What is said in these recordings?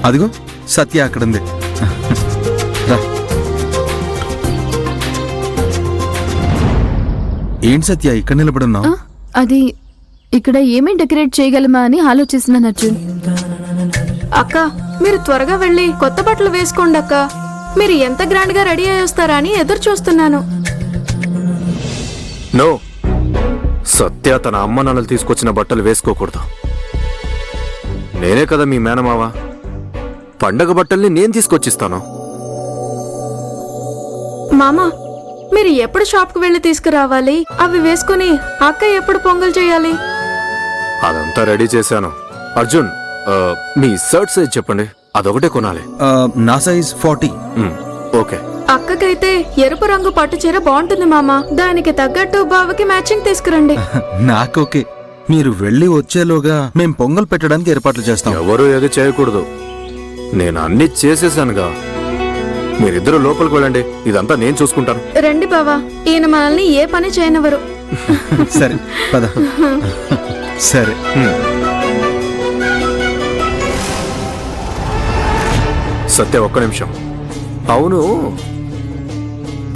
అదిగో సత్య అక్కడుంది. రా. ఏంటి సత్య ఇక్కడ నిలబడున్నావు? అది ఇక్కడ ఏమేం డెకరేట్ చేయగలమా అని ఆలోచిస్తున్నాను అర్జున్. అక్క మీరు త్వరగా వెళ్ళి కొత్త బట్టలు వేసుకోండి అక్క. మీరు ఎంత గ్రాండ్ గా రెడీ అయ్యి వస్తారా అని ఎదురు చూస్తున్నాను. నో, సత్య తన అమ్మ నాన్నలు తీసుకొచ్చిన బట్టలు వేసుకోకూడదు. నేనే కదా మీ మేనమావ. పండగ బట్టల్ని నేను తీసుకొచ్చిస్తాను. మామా మీరు ఎప్పుడు షాప్ కు వెళ్ళి తీసుకురావాలి? అవి వేసుకుని అక్క ఎప్పుడు పొంగల్ చేయాలి? అదంతా రెడీ చేశాను. అర్జున్, మీ షర్ట్ సైజ్ చెప్పండి, అదొకటే కొనాలి. నా సైజ్ 40. ఓకే. అక్కకైతే ఎరుపు రంగు పట్టు చీర బాగుంటుంది మామా. దానికి తగ్గట్టు బావకి మ్యాచింగ్ తీసుకురండి. నాకోకే. మీరు వెళ్ళి వచ్చేలోగా మేం పొంగల్ పెట్టడానికి ఏర్పాట్లు చేస్తాం. ఎవరు ఏది చేయకూడదు. నేను అన్ని చేసేసానుగా. మీరిద్దరూ లోపలికి వెళ్ళండి, ఇదంతా నేను చూసుకుంటాను. రండి బావా, ఈయన మనల్ని ఏ పని చేయనివ్వరు. సరే పద. సరే. సత్య ఒక్క నిమిషం. అవును,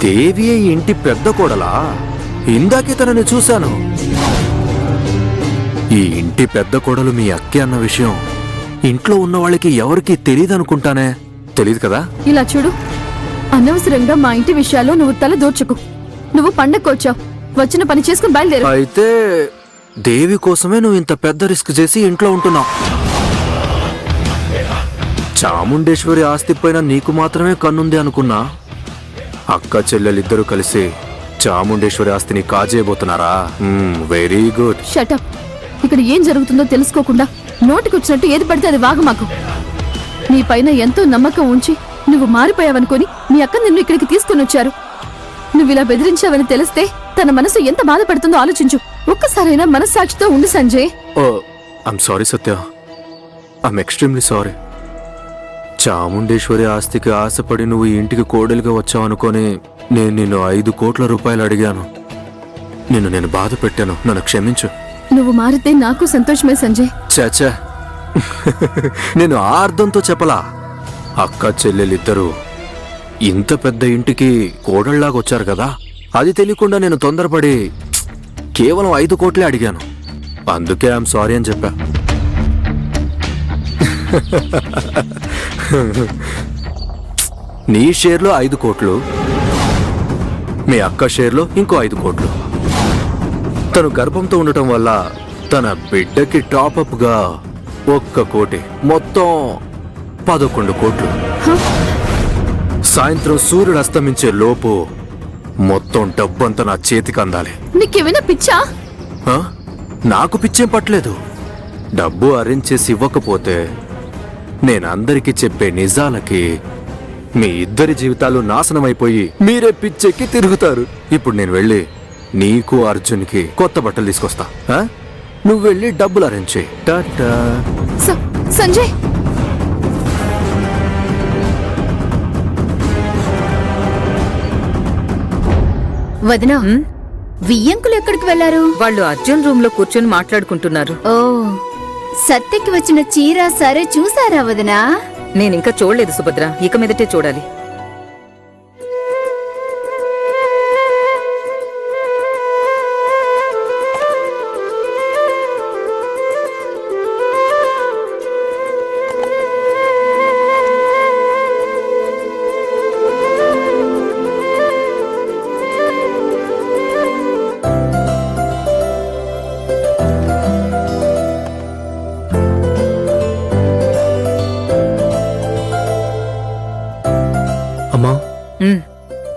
దేవి ఇంటి పెద్ద కోడలా? ఇందాకే తనని చూశాను. ఈ ఇంటి పెద్ద కోడలు మీ అక్కే అన్న విషయం ఇంట్లో ఉన్న వాళ్ళకి ఎవరికి తెలియదనుకుంటానే. తెలీదు కదా? ఇలా చూడు, అనవసరంగా మా ఇంటి విషయాల్లో నువ్వు తల దూర్చకు. నువ్వు పండగకు వచ్చావు, వచ్చిన పని చేసుకుని బయలుదేరు. అయితే దేవి కోసమే నువ్వు ఇంత పెద్ద రిస్క్ చేసి ఇంట్లో ఉంటున్నావు. చాముండేశ్వరి ఆస్తి పైన నీకు మాత్రమే కన్నుంది అనుకున్నా. అక్క చెల్లెలిద్దరూ కలిసి చాముండేశ్వరి ఆస్తిని కాజేయబోతున్నారా? Very good. షటప్. ఇక్కడ ఏం జరుగుతుందో తెలుసుకోకుండా నోటికొచ్చినట్టు ఏది పడితే అది వాగు మాకు. నీ పైన ఎంతో నమ్మకం ఉంచి నువ్వు మారిపోయావనుకొని మీ అక్క నిన్ను ఇక్కడికి తీసుకుని వచ్చారు. నువ్వు ఇలా బెదిరించావని తెలిస్తే తన మనసు ఎంత బాధపడుతుందో ఆలోచించు. ఒక్కసారైనా మనస్సాక్షితో ఉండు Sanjay. I'm sorry Satya, I'm extremely sorry. Chamundeswari ఆస్తికి ఆశపడి నువ్వు ఈ ఇంటికి కోడలిగా వచ్చావనుకొని నేను నిన్ను 5 కోట్ల రూపాయలు అడిగాను. నేను బాధ పెట్టాను, నన్ను క్షమించు. నువ్వు మారితే నాకు సంతోషమే సంజయ్. చాచా, నేను ఆ అర్థంతో చెప్పలా. అక్క చెల్లెలిద్దరూ ఇంత పెద్ద ఇంటికి కోడళ్లాగా వచ్చారు కదా, అది తెలియకుండా నేను తొందరపడి కేవలం 5 కోట్లే అడిగాను. అందుకే ఐఎమ్ సారీ అని చెప్పా. నీ షేర్లో 5 కోట్లు, మీ అక్క షేర్లో ఇంకో 5 కోట్లు. తను గర్భంతో ఉండటం వల్ల తన బిడ్డకి టాపప్ గా 1 కోటి, మొత్తం 11 కోట్లు. సాయంత్రం సూర్యుడు అస్తమించే లోపు మొత్తం డబ్బంతా నా చేతికి అందాలి. నీకేమైనా పిచ్చా? నాకు పిచ్చేం పట్టలేదు. డబ్బు అరేంజ్ చేసి ఇవ్వకపోతే నేనందరికీ చెప్పే నిజాలకి మీ ఇద్దరి జీవితాలు నాశనమైపోయి మీరే పిచ్చెక్కి తిరుగుతారు. ఇప్పుడు నేను వెళ్ళి నీకు అర్జున్కి కొత్త బట్టలు తీసుకొస్తా. నువ్వు వెళ్ళి డబ్బులు అరేంజ్ చేయి. టాటా. సంజయ్, వదినా, వియ్యంకులు ఎక్కడికి వెళ్లారు? వాళ్ళు అర్జున్ రూమ్ లో కూర్చొని మాట్లాడుకుంటున్నారు. ఓ, సత్యకి వచ్చిన చీర సరే చూసారా వదినా? నేనింకా చూడలేదు సుభద్ర, ఇక మీదటే చూడాలి. అమ్మా,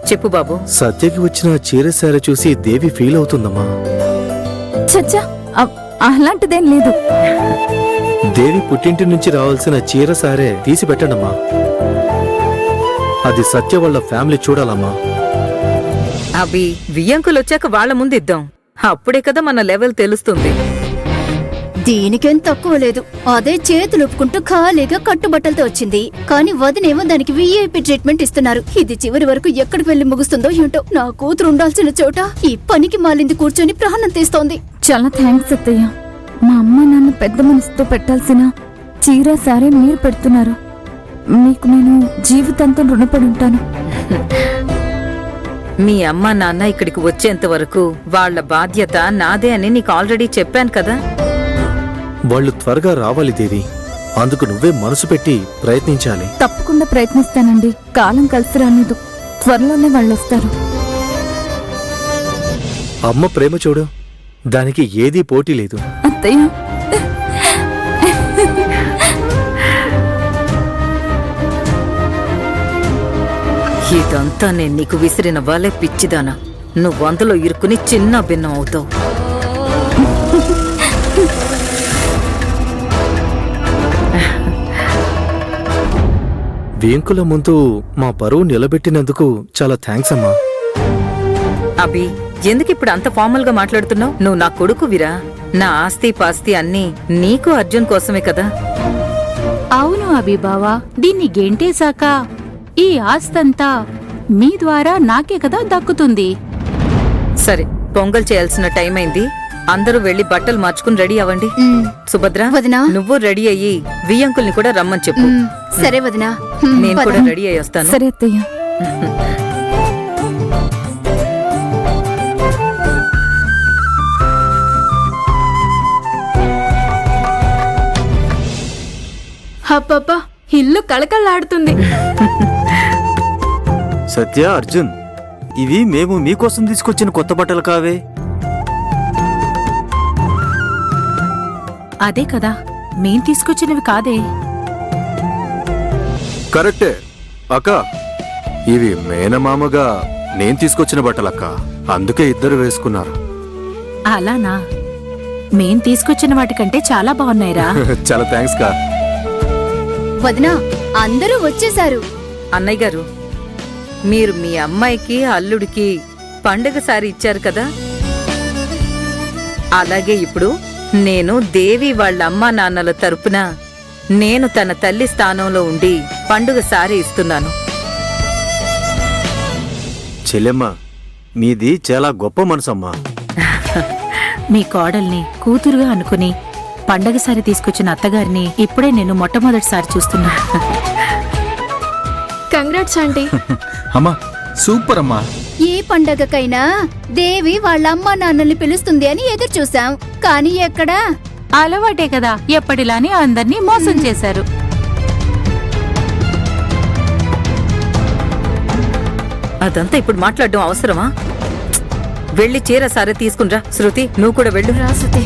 చెప్పు బాబు. సత్యకి వచ్చిన చీర సార చూసి దేవి ఫీల్ అవుతుందమ్మా. చచ్చా, అలాంటిదేం లేదు. దేవి పుట్టింటి నుంచి రావాల్సిన చీర సారే తీసి పెట్టండమ్మా. అది సత్య వాళ్ళ ఫ్యామిలీ చూడాలమ్మా. అవి వియ్యంకులు వచ్చాక వాళ్ళ ముందు ఇద్దాం, అప్పుడే కదా మన లెవెల్ తెలుస్తుంది. దీనికేం తక్కువ లేదు. అదే చేతులు ఒప్పుకుంటూ ఖాళీగా కట్టుబట్టలతో వచ్చింది. కానీ వదినేమో దానికి విఐపి ట్రీట్మెంట్ ఇస్తున్నారు. ఇది చివరి వరకు ఎక్కడికి వెళ్లి ముగుస్తుందో ఏంటో. నా కూతురు ఉండాల్సిన చోట ఈ పనికి మాలింది కూర్చొని ప్రాణం తీస్తోంది. చాలా థ్యాంక్స్ అత్తయ్య. మా అమ్మ నాన్న పెద్ద మనసుతో పెట్టాల్సిన చీర సారే మీరు పెడుతున్నారు. మీకు నేను జీవితాంతం రుణపడి ఉంటాను. మీ అమ్మ నాన్న ఇక్కడికి వచ్చేంత వరకు వాళ్ళ బాధ్యత నాదే అని నీకు ఆల్రెడీ చెప్పాను కదా. వాళ్ళు త్వరగా రావాలి దేవి. అందుకు నువ్వే మనసు పెట్టి ప్రయత్నించాలి. తప్పకుండా ప్రయత్నిస్తానండి. కాలం కలిసి రానిదు. త్వరలోనే వాళ్ళు వస్తారు. అమ్మ ప్రేమ చూడు, దానికి ఏదీ పోటీ లేదు. అత్తయ్య, ఇదంతా నేను నీకు విసిరిన వాళ్ళే పిచ్చిదానా. నువ్వు అందులో ఇరుక్కుని చిన్న భిన్నం అవుతావు. వేంకుల ముందు మా పరువు నిలబెట్టినందుకు చాలా థ్యాంక్స్ అమ్మా. అభి, ఎందుకు ఇప్పుడు అంత ఫార్మల్ గా మాట్లాడుతున్నావు? నువ్వు నా కొడుకువిరా. నా ఆస్తి పాస్తి అన్నీ నీకు అర్జున్ కోసమే కదా. అవును అభిబావా, దీన్ని గెంటేశాక ఈ ఆస్తంతా మీ ద్వారా నాకే కదా దక్కుతుంది. సరే, పొంగల్ చేయాల్సిన టైం అయింది. అందరూ వెళ్లి బట్టలు మార్చుకుని రెడీ అవ్వండి. సుభద్ర, వదినా. నువ్వు రెడీ అయ్యి వియ్యంకుల్ని కూడా రమ్మని చెప్పు. సరే వదినా. నేను కూడా రెడీ అయ్యి వస్తాను. సరే అత్తయ్య. అబ్బబ్బా, ఇల్లు కళకళలాడుతుంది. సత్య, అర్జున్, ఇవి మేము మీకోసం తీసుకొచ్చిన కొత్త బట్టలు కావే. అదే కదా, మేం తీసుకొచ్చినవి కాదే. కరెక్టే అక్క, ఇవి మేనమామగా నేను తీసుకొచ్చిన బట్టలక్క. అందుకే ఇద్దరు వేసుకున్నారు. అలానా? మేం తీసుకొచ్చిన వాటికంటే చాలా బాగున్నాయిరా. చాలా థ్యాంక్స్ కా. వదినా, అందరూ వచ్చేశారు. అన్నయ్య గారు, మీరు మీ అమ్మాయికి అల్లుడికి పండగ సారి ఇచ్చారు కదా, అలాగే ఇప్పుడు నేను దేవి వాళ్ళ అమ్మా నాన్నల తరపున నేను తన తల్లి స్థానంలో ఉండి పండుగ సారి ఇస్తున్నాను. చెల్లెమ్మ, మీది చాలా గొప్ప మనసమ్మా. మీ కోడల్ని కూతురుగా అనుకుని పండగసారి తీసుకొచ్చిన అత్తగారిని ఇప్పుడే నేను మొట్టమొదటిసారి చూస్తున్నా. Congrats aunty. అమ్మా సూపర్ అమ్మా. ఏ పండగకైనా దేవి వాళ్ళ అమ్మా నాన్నల్ని పిలుస్తుంది అని ఎదురు చూసాం, కానీ ఎక్కడా? అలవాటే కదా, ఎప్పటిలానే అందర్నీ మోసం చేశారు. అదంతా ఇప్పుడు మాట్లాడడం అవసరమా? వెళ్ళి చీర సారే తీసుకునిరా. శృతి, నువ్వు కూడా వెళ్ళు. రాసుతే